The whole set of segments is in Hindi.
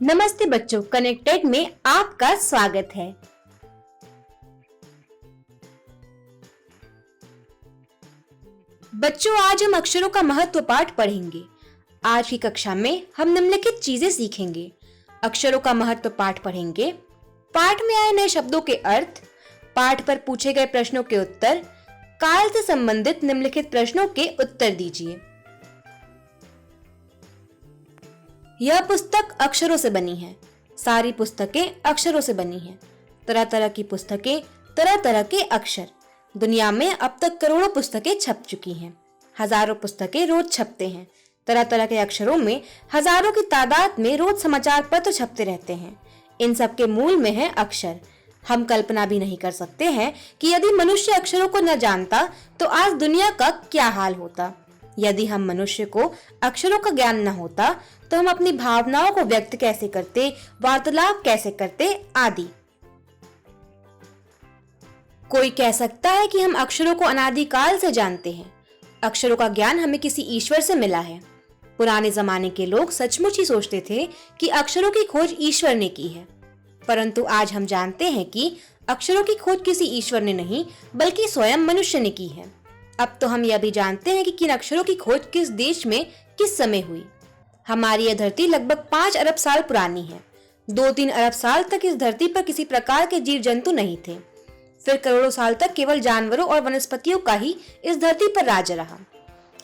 नमस्ते बच्चों, कनेक्टेड में आपका स्वागत है। बच्चों, आज हम अक्षरों का महत्व पाठ पढ़ेंगे। आज की कक्षा में हम निम्नलिखित चीजें सीखेंगे। अक्षरों का महत्व पाठ पढ़ेंगे, पाठ में आए नए शब्दों के अर्थ, पाठ पर पूछे गए प्रश्नों के उत्तर, काल से संबंधित निम्नलिखित प्रश्नों के उत्तर दीजिए। यह पुस्तक अक्षरों से बनी है। सारी पुस्तकें अक्षरों से बनी हैं। तरह तरह की पुस्तकें, तरह तरह के अक्षर। दुनिया में अब तक करोड़ों पुस्तकें छप चुकी हैं। हजारों पुस्तकें रोज छपते हैं। तरह तरह के अक्षरों में हजारों की तादाद में रोज समाचार पत्र छपते रहते हैं। इन सब के मूल में है अक्षर। हम कल्पना भी नहीं कर सकते हैं कि यदि मनुष्य अक्षरों को न जानता तो आज दुनिया का क्या हाल होता। यदि हम मनुष्य को अक्षरों का ज्ञान न होता तो हम अपनी भावनाओं को व्यक्त कैसे करते, वार्तालाप कैसे करते आदि। कोई कह सकता है कि हम अक्षरों को अनादिकाल से जानते हैं। अक्षरों का ज्ञान हमें किसी ईश्वर से मिला है। पुराने जमाने के लोग सचमुच ही सोचते थे कि अक्षरों की खोज ईश्वर ने की है, परंतु आज हम जानते हैं कि अक्षरों की खोज किसी ईश्वर ने नहीं बल्कि स्वयं मनुष्य ने की है। अब तो हम यह भी जानते हैं कि किन अक्षरों की खोज किस देश में किस समय हुई। हमारी यह धरती लगभग 5 अरब साल पुरानी है। 2-3 अरब साल तक इस धरती पर किसी प्रकार के जीव जंतु नहीं थे। फिर करोड़ों साल तक केवल जानवरों और वनस्पतियों का ही इस धरती पर राज रहा।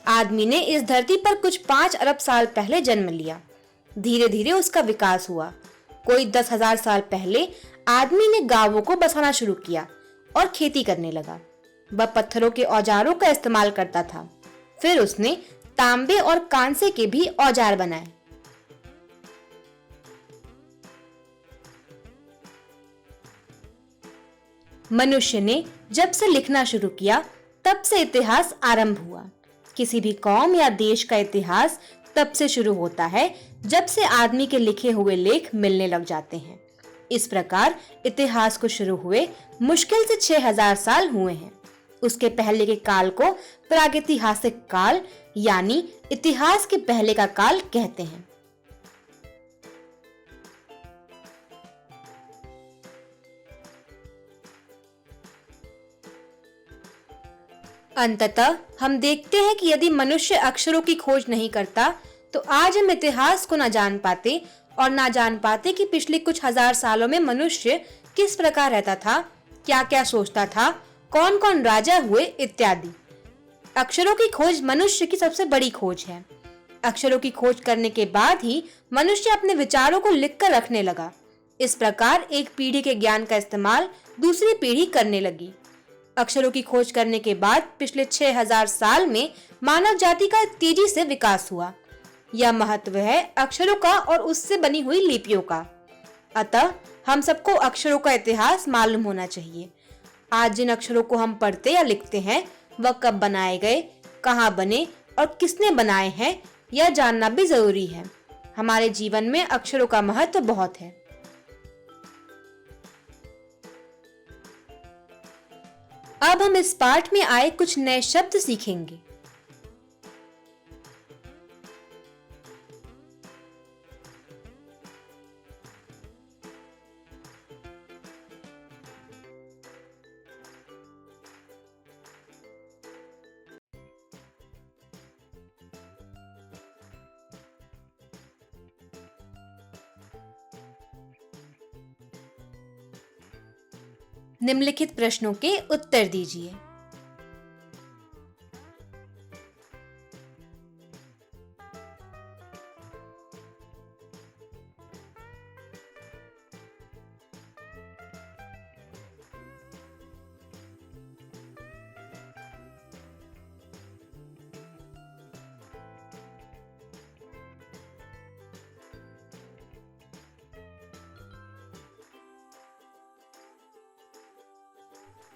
आदमी ने इस धरती पर कुछ 5 अरब साल पहले जन्म लिया। धीरे धीरे उसका विकास हुआ। कोई 10,000 साल पहले आदमी ने गांवों को बसाना शुरू किया और खेती करने लगा। वह पत्थरों के औजारों का इस्तेमाल करता था। फिर उसने तांबे और कांसे के भी औजार बनाए। मनुष्य ने जब से लिखना शुरू किया तब से इतिहास आरंभ हुआ। किसी भी कौम या देश का इतिहास तब से शुरू होता है जब से आदमी के लिखे हुए लेख मिलने लग जाते हैं। इस प्रकार इतिहास को शुरू हुए मुश्किल से 6,000 साल हुए हैं। उसके पहले के काल को प्रागैतिहासिक काल यानी इतिहास के पहले का काल कहते हैं। अंततः हम देखते हैं कि यदि मनुष्य अक्षरों की खोज नहीं करता तो आज हम इतिहास को न जान पाते और न जान पाते कि पिछले कुछ हजार सालों में मनुष्य किस प्रकार रहता था, क्या क्या सोचता था, कौन कौन राजा हुए इत्यादि। अक्षरों की खोज मनुष्य की सबसे बड़ी खोज है। अक्षरों की खोज करने के बाद ही मनुष्य अपने विचारों को लिखकर रखने लगा। इस प्रकार एक पीढ़ी के ज्ञान का इस्तेमाल दूसरी पीढ़ी करने लगी। अक्षरों की खोज करने के बाद पिछले 6,000 साल में मानव जाति का तेजी से विकास हुआ। यह महत्व है अक्षरों का और उससे बनी हुई लिपियों का। अतः हम सबको अक्षरों का इतिहास मालूम होना चाहिए। आज जिन अक्षरों को हम पढ़ते या लिखते हैं वह कब बनाए गए, कहाँ बने और किसने बनाए हैं, यह जानना भी जरूरी है। हमारे जीवन में अक्षरों का महत्व बहुत है। अब हम इस पाठ में आए कुछ नए शब्द सीखेंगे। निम्नलिखित प्रश्नों के उत्तर दीजिए।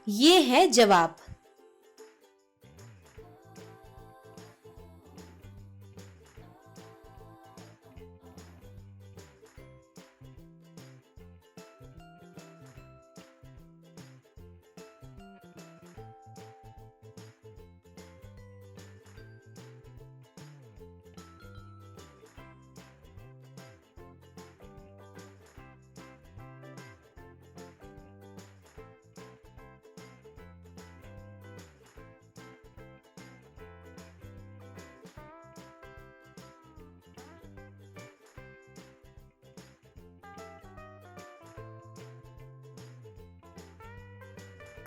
ये है जवाब।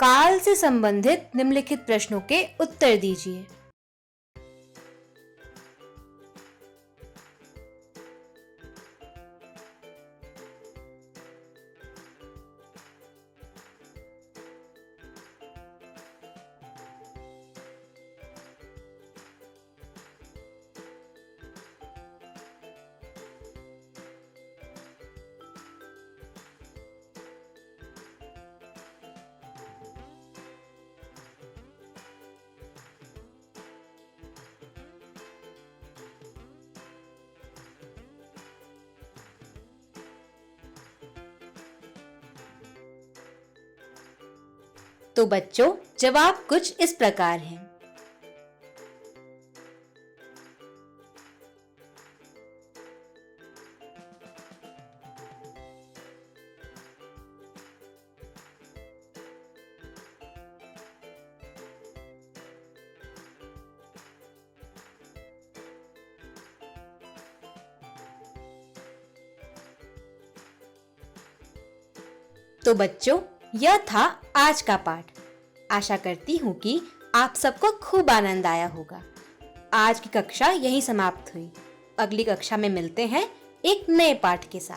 काल से संबंधित निम्नलिखित प्रश्नों के उत्तर दीजिए। तो बच्चों, जवाब कुछ इस प्रकार है। तो बच्चों, यह था आज का पाठ। आशा करती हूँ कि आप सबको खूब आनंद आया होगा। आज की कक्षा यहीं समाप्त हुई। अगली कक्षा में मिलते हैं एक नए पाठ के साथ।